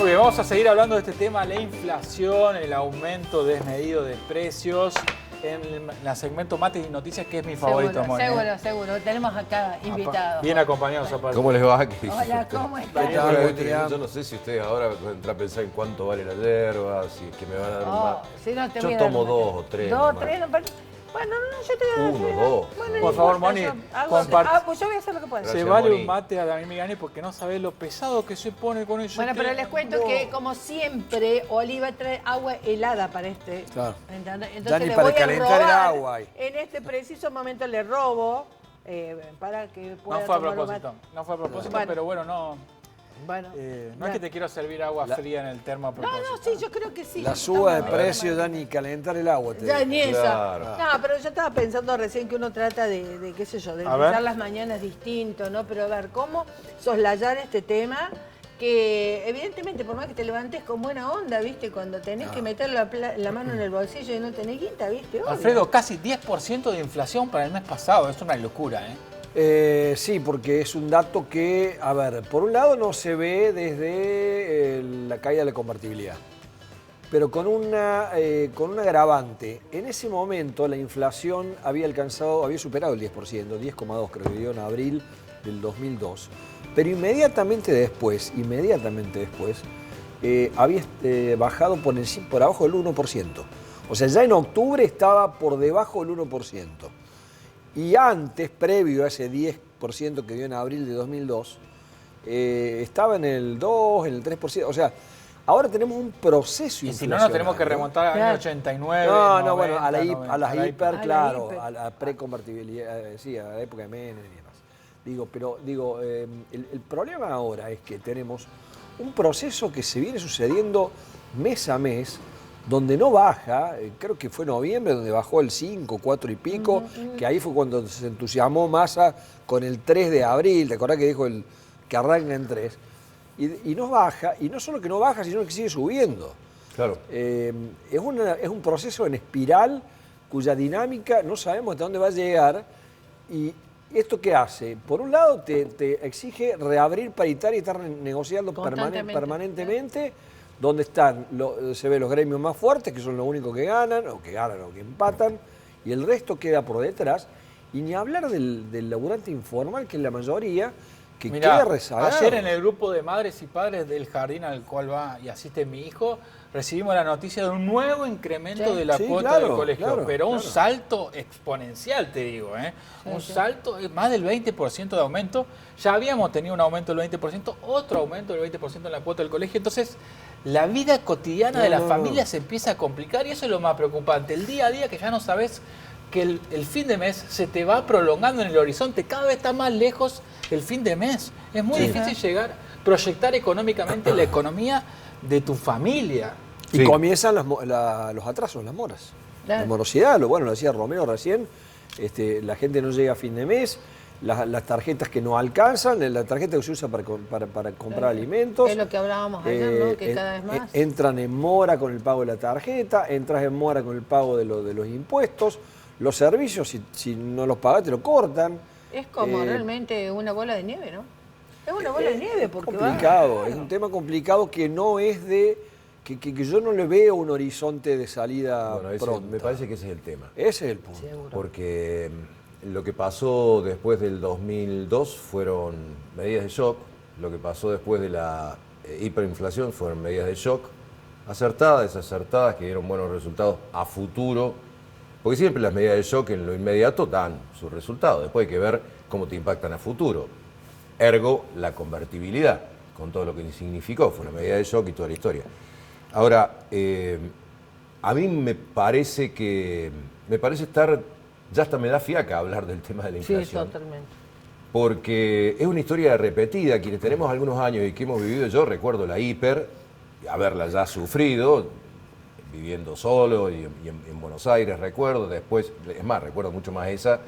Muy bien, vamos a seguir hablando de este tema, la inflación, el aumento desmedido de precios, en el segmento Mate y Noticias, que es mi favorito, Moni. Seguro. Tenemos acá invitados. Bien acompañados, aparte. ¿Cómo les va? Hola, ¿cómo están? Yo no sé si ustedes ahora entran a pensar en cuánto vale la yerba, si es que me van a dar un mate. Si no te Yo voy a dar tomo un mate. 2 o 3. ¿2 o 3? Bueno, no, yo te voy a dar 1, 2. Bueno, Por favor, Moni, comparte. Pues yo voy a hacer lo que pueda. Se Gracias, vale Moni. un mate a Daniel Migani porque no sabés lo pesado que se pone con eso. Bueno, pero les cuento que, como siempre, Oliva trae agua helada para este. Claro. ¿Entendés? Ya Entonces ni le para voy a calentar el robar. agua hay. En este preciso momento le robo para que pueda No fue a tomar un propósito, mate. no fue a propósito, Bueno. pero bueno, no. Bueno. No es que te quiero servir agua fría en el termo a propósito. No, sí, yo creo que sí. La suba de Estamos- precio ya ni calentar el agua. Ya ni esa. Claro. No, pero yo estaba pensando recién que uno trata de qué sé yo, de A ver. empezar las mañanas distinto, ¿no? Pero a ver, ¿cómo soslayar este tema? Que evidentemente, por más que te levantes con buena onda, ¿viste? Cuando tenés que meter la mano en el bolsillo y no tenés guita, ¿viste? Obvio. Alfredo, casi 10% de inflación para el mes pasado. Es una locura, ¿eh? Sí, porque es un dato que, a ver, por un lado no se ve desde la caída de la convertibilidad, pero con un agravante. En ese momento la inflación había superado el 10%, 10,2 creo que dio en abril del 2002. Pero inmediatamente después, había bajado por abajo del 1%. O sea, ya en octubre estaba por debajo del 1%. Y antes, previo a ese 10% que dio en abril de 2002, estaba en el 2, en el 3%. O sea, ahora tenemos un proceso Y si no, inflacionario. nos tenemos que remontar al año 89. No, 90, bueno, a las hiper, la claro, hiper. a la preconvertibilidad, sí, a la época de Menem y demás. El problema ahora es que tenemos un proceso que se viene sucediendo mes a mes, donde no baja, creo que fue noviembre, donde bajó el 5, 4 y pico, que ahí fue cuando se entusiasmó Massa con el 3 de abril, ¿te acordás que dijo que arranca en 3? Y no baja, y no solo que no baja, sino que sigue subiendo. Claro. Es un proceso en espiral cuya dinámica no sabemos hasta dónde va a llegar. ¿Y esto qué hace? Por un lado te exige reabrir paritaria y estar negociando permanentemente, donde se ven los gremios más fuertes, que son los únicos que ganan o que empatan, y el resto queda por detrás. Y ni hablar del laburante informal, que es la mayoría, que Mirá, queda rezagado. ayer en el grupo de madres y padres del jardín al cual va y asiste mi hijo, recibimos la noticia de un nuevo incremento de la cuota del colegio, pero un salto exponencial, te digo, ¿eh? Un salto, más del 20% de aumento. Ya habíamos tenido un aumento del 20%, otro aumento del 20% en la cuota del colegio. Entonces, la vida cotidiana de las familias se empieza a complicar y eso es lo más preocupante. El día a día que ya no sabes que el fin de mes se te va prolongando en el horizonte, cada vez está más lejos el fin de mes. Es muy difícil proyectar económicamente la economía de tu familia. Y comienzan los atrasos, las moras. Claro. La morosidad, lo decía Romeo recién, la gente no llega a fin de mes, las tarjetas que no alcanzan, la tarjeta que se usa para comprar alimentos. Es lo que hablábamos ayer, ¿no? Que cada vez más. Entran en mora con el pago de la tarjeta, entras en mora con el pago de los impuestos, los servicios, si no los pagas te lo cortan. Es como realmente una bola de nieve, ¿no? Es una bola de nieve porque complicado, es un tema complicado que no es que yo no le veo un horizonte de salida Bueno, pronta. me parece que ese es el tema. Ese es el punto. Seguro. Porque lo que pasó después del 2002 fueron medidas de shock, lo que pasó después de la hiperinflación fueron medidas de shock, acertadas, desacertadas, que dieron buenos resultados a futuro, porque siempre las medidas de shock en lo inmediato dan sus resultados, después hay que ver cómo te impactan a futuro. Ergo, la convertibilidad, con todo lo que significó, fue una medida de shock y toda la historia. Ahora, a mí me parece estar, ya hasta me da fiaca hablar del tema de la inflación. Sí, totalmente. Porque es una historia repetida, quienes tenemos algunos años y que hemos vivido, yo recuerdo la hiper, haberla ya sufrido, viviendo solo y en Buenos Aires recuerdo, después, es más, recuerdo mucho más esa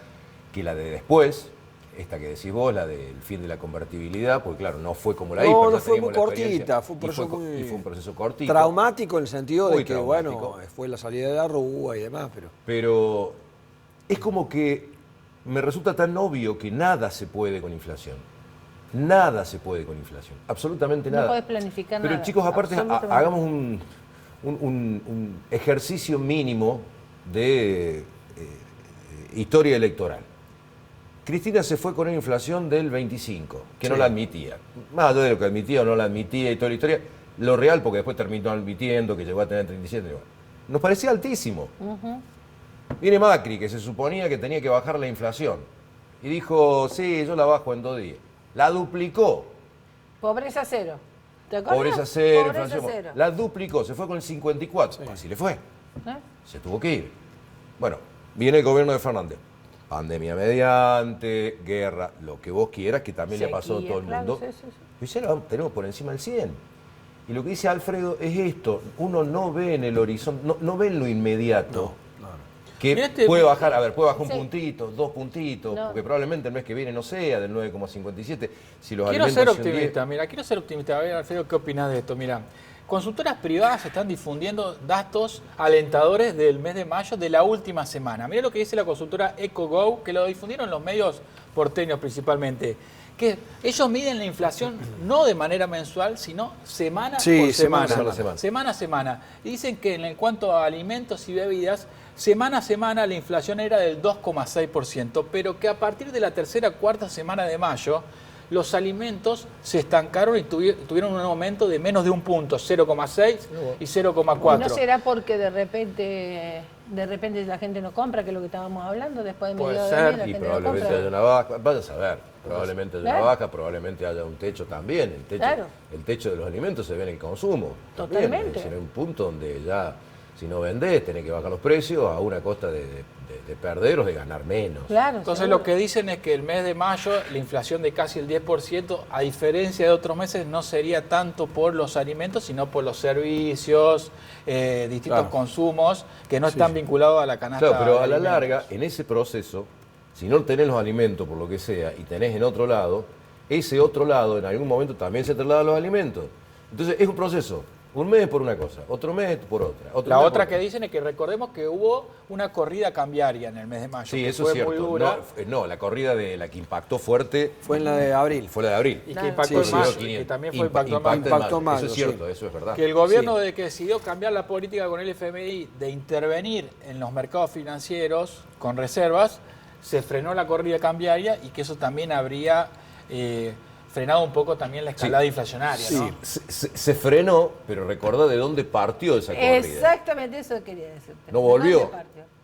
que la de después, esta que decís vos, la del fin de la convertibilidad, porque claro, no fue como la hiper. No, ya fue muy teníamos la experiencia, cortita, fue un proceso y fue un proceso cortito. traumático en el sentido de Muy que, traumático. bueno, fue la salida de la Rúa y demás, Pero es como que me resulta tan obvio que nada se puede con inflación. Nada se puede con inflación, absolutamente nada. No podés planificar Pero nada. chicos, aparte, hagamos un ejercicio mínimo de historia electoral. Cristina se fue con una inflación del 25, que no la admitía. Más allá de lo que admitía o no la admitía y toda la historia, lo real, porque después terminó admitiendo que llegó a tener 37. Nos parecía altísimo. Viene Macri, que se suponía que tenía que bajar la inflación. Y dijo, sí, yo la bajo en 2 días. La duplicó. Pobreza cero. ¿Te acuerdas? Pobreza cero, Pobreza inflación. cero. La duplicó, se fue con el 54. Así le fue. Se tuvo que ir. Bueno, viene el gobierno de Fernández. Pandemia mediante, guerra, lo que vos quieras, que también le ha pasado a todo el mundo. Y ya lo tenemos por encima del 100. Y lo que dice Alfredo es esto, uno no ve en el horizonte, no ve en lo inmediato. Que puede bajar, puede bajar un puntito, 2 puntitos, porque probablemente el mes que viene no sea del 9,57. Si los quiero ser optimista, quiero ser optimista. A ver, Alfredo, ¿qué opinás de esto? Mira, consultoras privadas están difundiendo datos alentadores del mes de mayo de la última semana. Mira lo que dice la consultora EcoGo, que lo difundieron los medios porteños principalmente. Que ellos miden la inflación no de manera mensual, sino semana por semana. Semana a semana. Y dicen que en cuanto a alimentos y bebidas, semana a semana la inflación era del 2,6%, pero que a partir de la tercera, cuarta semana de mayo, los alimentos se estancaron y tuvieron un aumento de menos de un punto, 0,6 y 0,4. ¿No será porque de repente la gente no compra, que es lo que estábamos hablando, después de medio de mes la y gente probablemente no compra? haya una baja, vaya a saber, probablemente haya una baja, probablemente haya un techo también. El techo de los alimentos se ve en el consumo. Totalmente. Será un punto donde ya, si no vendés, tenés que bajar los precios a una costa de perder o de ganar menos. Claro, entonces seguro. lo que dicen es que el mes de mayo la inflación de casi el 10%, a diferencia de otros meses, no sería tanto por los alimentos, sino por los servicios, distintos consumos que no están vinculados a la canasta. Claro, pero a la alimentos. larga, en ese proceso, si no tenés los alimentos por lo que sea y tenés en otro lado, ese otro lado en algún momento también se traslada a los alimentos. Entonces es un proceso. Un mes por una cosa, otro mes por otra. La otra que dicen es que recordemos que hubo una corrida cambiaria en el mes de mayo. Sí, que eso fue es cierto. muy dura. No, la corrida de la que impactó fuerte fue en la de abril. Fue la de abril. Y que impactó en mayo, que también fue impactó en mayo. Eso es cierto, eso es verdad. Que el gobierno de que decidió cambiar la política con el FMI de intervenir en los mercados financieros con reservas, se frenó la corrida cambiaria y que eso también habría frenado un poco también la escalada inflacionaria, ¿no? Se frenó, pero recordá de dónde partió esa corrida. Exactamente eso quería decirte. No volvió.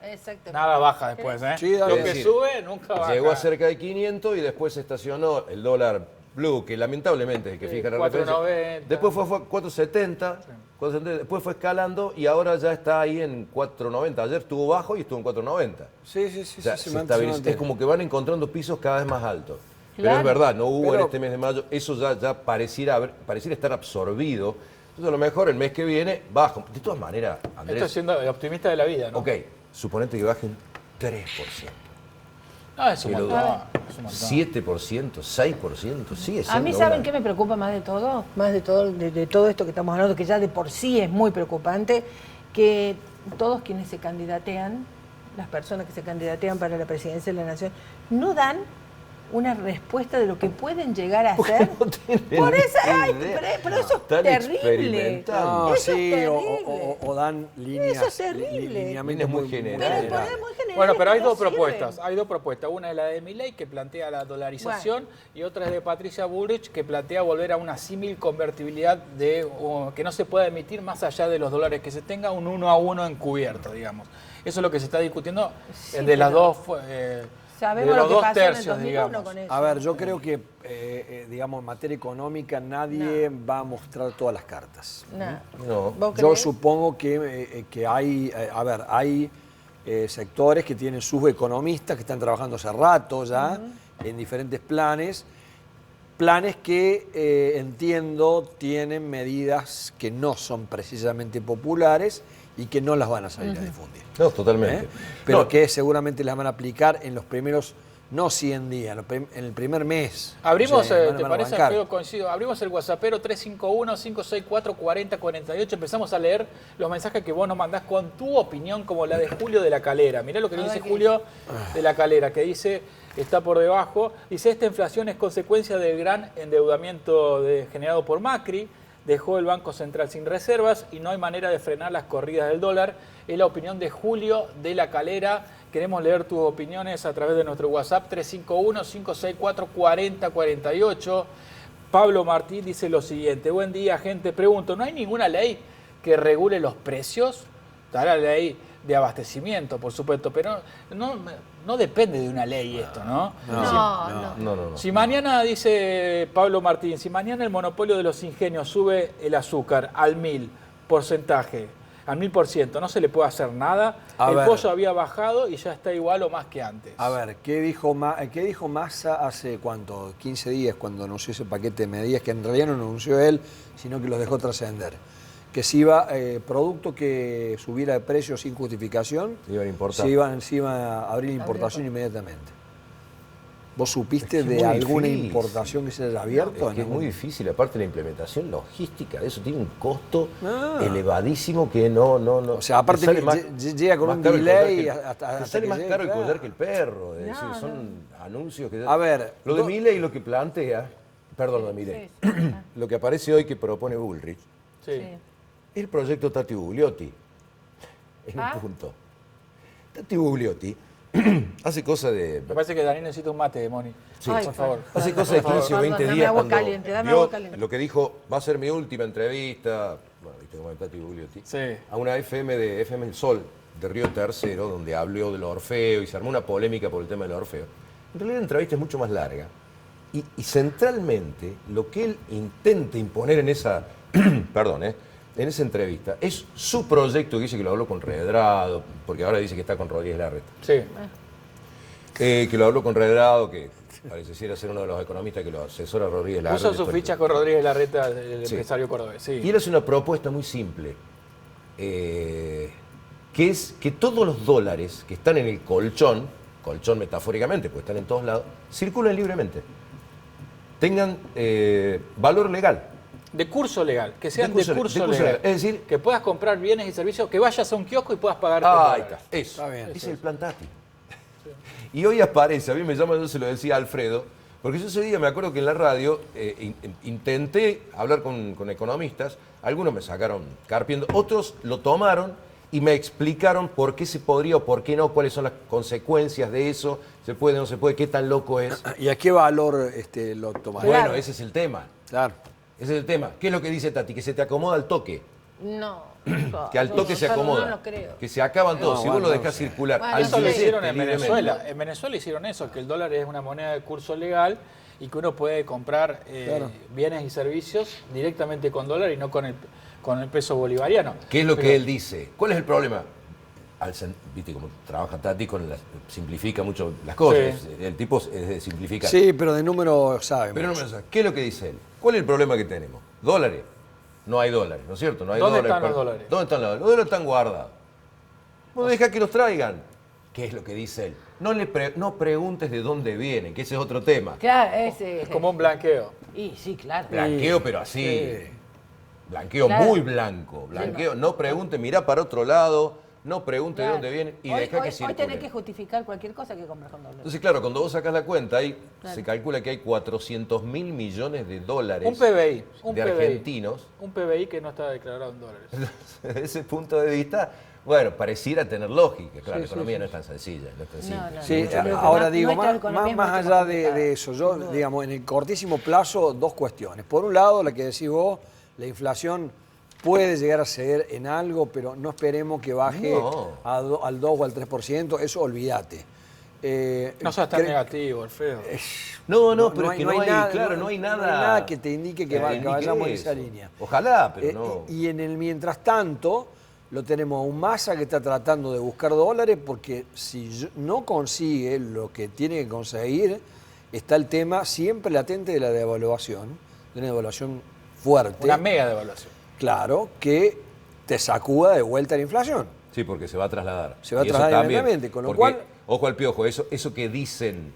Exactamente. Nada baja después, ¿eh? Sí, lo que sube nunca baja. Llegó a cerca de 500 y después se estacionó el dólar blue, que lamentablemente es el que fija la referencia. 4.90. Después fue 4.70, 4.70, después fue escalando y ahora ya está ahí en 4.90. Ayer estuvo bajo y estuvo en 4.90. Sí, O sea, se estabiliza. Es como que van encontrando pisos cada vez más altos. Pero Claro. es verdad, no hubo en este mes de mayo, eso ya pareciera estar absorbido. Entonces a lo mejor el mes que viene baja. De todas maneras, Andrés... Esto siendo optimista de la vida, ¿no? Ok, suponete que bajen 3%. No, es un montón. 7%, 6%, sigue siendo A mí, ¿saben una- qué me preocupa más de todo? Más de todo esto que estamos hablando, que ya de por sí es muy preocupante, que todos quienes se candidatean, las personas que se candidatean para la presidencia de la Nación, no dan una respuesta de lo que pueden llegar a hacer. no tienen Por eso, idea. pero eso es Están terrible. experimentando. No, Eso es sí, terrible. o dan líneas. Eso es terrible. Lineamientos muy Pero el generales. poder es muy general, Bueno, pero hay no dos sirven. propuestas. Hay dos propuestas. Una es la de Milei, que plantea la dolarización, y otra es de Patricia Bullrich, que plantea volver a una símil convertibilidad que no se pueda emitir más allá de los dólares que se tenga, un 1 a 1 encubierto, digamos. Eso es lo que se está discutiendo Sí, de las pero dos. Sabemos de lo los que dos pasó en el tercios, 2001 digamos. con eso. A ver, yo creo que, digamos, en materia económica nadie va a mostrar todas las cartas. No. ¿Vos Yo creés? supongo que hay, hay sectores que tienen sus economistas que están trabajando hace rato ya en diferentes planes que entiendo tienen medidas que no son precisamente populares y que no las van a salir a difundir. No, totalmente. Pero No, que seguramente las van a aplicar en los primeros no 100 días, en el primer mes. Abrimos, O sea, ¿te van a parece, bancar. Alfredo? Coincido. Abrimos el WhatsAppero 351-564-4048. Empezamos a leer los mensajes que vos nos mandás con tu opinión, como la de Julio de la Calera. Mirá lo que dice Julio de la Calera, que dice, está por debajo, dice, esta inflación es consecuencia del gran endeudamiento generado por Macri, dejó el Banco Central sin reservas y no hay manera de frenar las corridas del dólar. Es la opinión de Julio de la Calera. Queremos leer tus opiniones a través de nuestro WhatsApp 351-564-4048. Pablo Martín dice lo siguiente. Buen día, gente. Pregunto, ¿no hay ninguna ley que regule los precios? Está la ley de abastecimiento, por supuesto, pero no depende de una ley esto, ¿no? No. Si mañana, dice Pablo Martín, si mañana el monopolio de los ingenios sube el azúcar al 1000%, al 1000%, no se le puede hacer nada. El pollo había bajado y ya está igual o más que antes. A ver, ¿qué dijo Massa hace cuánto? 15 días cuando anunció ese paquete de medidas, que en realidad no lo anunció él, sino que los dejó trascender. Que si iba, producto que subiera de precio sin justificación, se iba a abrir importación inmediatamente. ¿Vos supiste de alguna importación que se haya abierto? Es que es muy difícil, aparte la implementación logística, eso tiene un costo elevadísimo que no. O sea, aparte que llega con un delay hasta te sale más caro el collar que el perro. Es decir, son anuncios que... A ver, lo de Milei, lo que plantea, perdón, lo de Milei, lo que aparece hoy que propone Bullrich, es el proyecto Tati Bugliotti, en un punto. Tati Bugliotti hace cosa de... Me parece que Daniel necesita un mate, Moni. Sí, por favor. Hace cosa de 15 o 20 días agua cuando caliente, dame vio agua caliente. lo que dijo, va a ser mi última entrevista, bueno, viste como Tati Bugliotti, a una FM El Sol de Río Tercero, donde habló del Orfeo y se armó una polémica por el tema del Orfeo. En realidad la entrevista es mucho más larga y centralmente lo que él intenta imponer en esa, en esa entrevista es su proyecto, que dice que lo habló con Redrado, porque ahora dice que está con Rodríguez Larreta. Sí. Que lo habló con Redrado, que pareciera ser uno de los economistas que lo asesora Rodríguez Larreta. Puso sus fichas con Rodríguez Larreta, el empresario cordobés. Sí. Y él hace una propuesta muy simple, que es que todos los dólares que están en el colchón metafóricamente, pues están en todos lados, circulen libremente. Tengan valor legal. De curso legal, que sean de curso legal. Es decir, que puedas comprar bienes y servicios, que vayas a un kiosco y puedas pagar. Ahí está, eso. Está bien, ese es el plan Tati. Y hoy aparece, a mí me llama, yo se lo decía a Alfredo, porque yo ese día me acuerdo que en la radio intenté hablar con economistas, algunos me sacaron carpiendo, otros lo tomaron y me explicaron por qué se podría o por qué no, cuáles son las consecuencias de eso, se puede o no se puede, qué tan loco es. ¿Y a qué valor lo tomaron? Bueno, ese es el tema. Claro. Ese es el tema. ¿Qué es lo que dice Tati? Que se te acomoda al toque. No. Que al toque se acomoda. No lo creo. Que se acaban todos. Si vos lo dejás circular. Bueno, Eso lo hicieron en libremente. Venezuela. En Venezuela hicieron eso, que el dólar es una moneda de curso legal y que uno puede comprar bienes y servicios directamente con dólar y no con el peso bolivariano. ¿Qué es lo que él dice? ¿Cuál es el problema? Viste cómo trabaja Tati, simplifica mucho las cosas. Sí. El tipo es de simplificar. Sí, pero de número sabe. Pero ¿qué es lo que dice él? ¿Cuál es el problema que tenemos? ¿Dólares? No hay dólares, ¿no es cierto? No hay ¿Dónde dólares. están los dólares? ¿Dónde están los dólares? Los dólares están guardados. Vos dejá que los traigan. ¿Qué es lo que dice él? No preguntes de dónde vienen, que ese es otro tema. Claro, ese es como un blanqueo. Y sí, claro. Blanqueo, pero así. Sí. Blanqueo muy blanco. Blanqueo, no pregunte, mirá para otro lado. No pregunte de dónde viene y deja que circule. Hoy tenés que justificar cualquier cosa que compras con dólares. Entonces, claro, cuando vos sacás la cuenta, se calcula que hay 400.000 millones de dólares un PBI, argentinos. Un PBI que no está declarado en dólares. Desde ese punto de vista, bueno, pareciera tener lógica. Claro, la economía no es tan sencilla. No es tan simple. Sí, ahora digo, más allá de eso, yo, digamos, en el cortísimo plazo, dos cuestiones. Por un lado, la que decís vos, la inflación puede llegar a ceder en algo, pero no esperemos que baje al 2 o al 3%, eso olvídate. No seas tan negativo, Alfredo. No, pero es que no hay nada. No hay nada que te indique que vayamos en esa línea. Ojalá, pero no. Y en el mientras tanto, lo tenemos a un Massa que está tratando de buscar dólares, porque si no consigue lo que tiene que conseguir, está el tema siempre latente de la devaluación, de una devaluación fuerte. Una mega devaluación. Claro, que te sacuda de vuelta la inflación. Sí, porque se va a trasladar. Se va a trasladar inmediatamente, con lo cual... Ojo al piojo, eso que dicen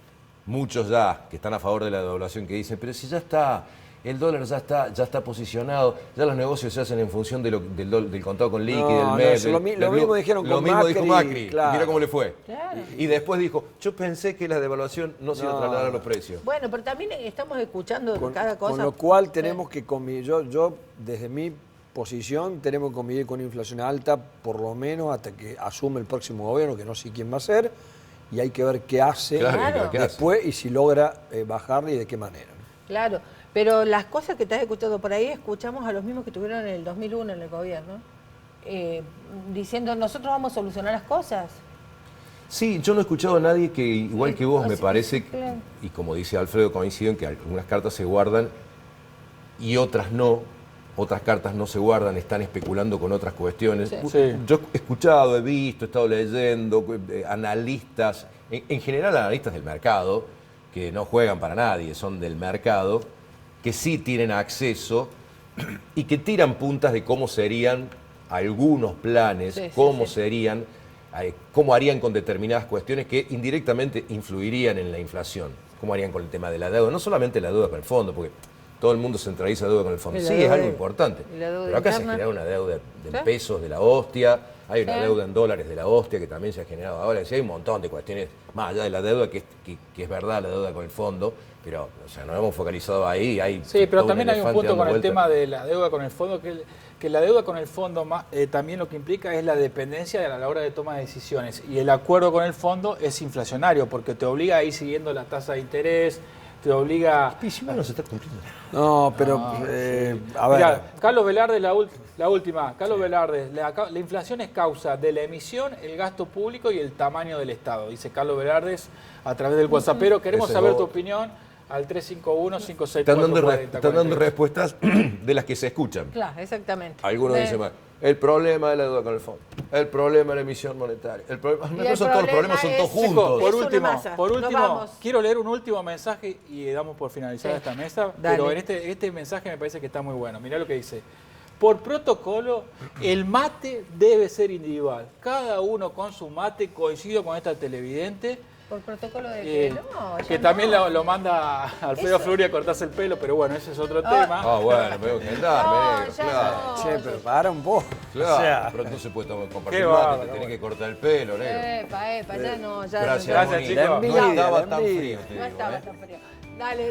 muchos ya que están a favor de la devaluación que dicen, pero si ya está, el dólar ya está posicionado, ya los negocios se hacen en función de del contado con liqui, del MEP. Lo mismo dijeron con Macri. Lo mismo dijo Macri, claro. mira cómo le fue. Claro. Y después dijo, yo pensé que la devaluación no se iba a trasladar a los precios. Bueno, pero también estamos escuchando Con, cada cosa. con lo cual tenemos que convivir, yo desde mi posición tenemos que convivir con inflación alta por lo menos hasta que asume el próximo gobierno, que no sé quién va a ser, y hay que ver qué hace Claro. después y si logra bajarle y de qué manera. Claro, pero las cosas que te has escuchado por ahí, escuchamos a los mismos que estuvieron en el 2001 en el gobierno, diciendo nosotros vamos a solucionar las cosas. Sí, yo no he escuchado a nadie que, igual que vos, me parece, claro. y como dice Alfredo, coincido en que algunas cartas se guardan y otras no. Otras cartas no se guardan, están especulando con otras cuestiones. Sí. Yo he escuchado, he visto, he estado leyendo, analistas, en general analistas del mercado, que no juegan para nadie, son del mercado, que sí tienen acceso y que tiran puntas de cómo serían algunos planes, serían, cómo harían con determinadas cuestiones que indirectamente influirían en la inflación, cómo harían con el tema de la deuda, no solamente la deuda con el fondo, porque todo el mundo centraliza deuda con el fondo. Sí, es algo importante, pero acá se ha generado una deuda en pesos de la hostia, hay una deuda en dólares de la hostia que también se ha generado ahora. Sí, hay un montón de cuestiones, más allá de la deuda, que es verdad la deuda con el fondo, pero o sea, nos hemos focalizado ahí. Sí, pero también hay un punto con el tema de la deuda con el fondo, que la deuda con el fondo también lo que implica es la dependencia a la hora de toma de decisiones. Y el acuerdo con el fondo es inflacionario, porque te obliga a ir siguiendo la tasa de interés, te obliga... no se está cumpliendo. No, pero a ver. Mirá, Carlos Velarde, la última. Carlos Velarde, la inflación es causa de la emisión, el gasto público y el tamaño del Estado, dice Carlos Velarde a través del WhatsApp. Pero queremos saber tu opinión al 351-564-4040. Están dando respuestas de las que se escuchan. Claro, exactamente. Algunos dicen más. El problema de la deuda con el fondo, el problema de la emisión monetaria, todos los problemas son todos juntos. Por último, quiero leer un último mensaje y damos por finalizada esta mesa, pero en este mensaje me parece que está muy bueno. Mirá lo que dice. Por protocolo, el mate debe ser individual. Cada uno con su mate, coincido con esta televidente. Por protocolo de que que también lo manda Alfredo Fluri a cortarse el pelo, pero bueno, ese es otro tema. Bueno, me voy a quedar, claro. Che, pero para un poco. Claro, O sea, pero no se puede compartir mate, te tenés que cortar el pelo, negro. ya no, ya Gracias, chicos. no estaba tan frío, te no digo, estaba tan frío. Dale.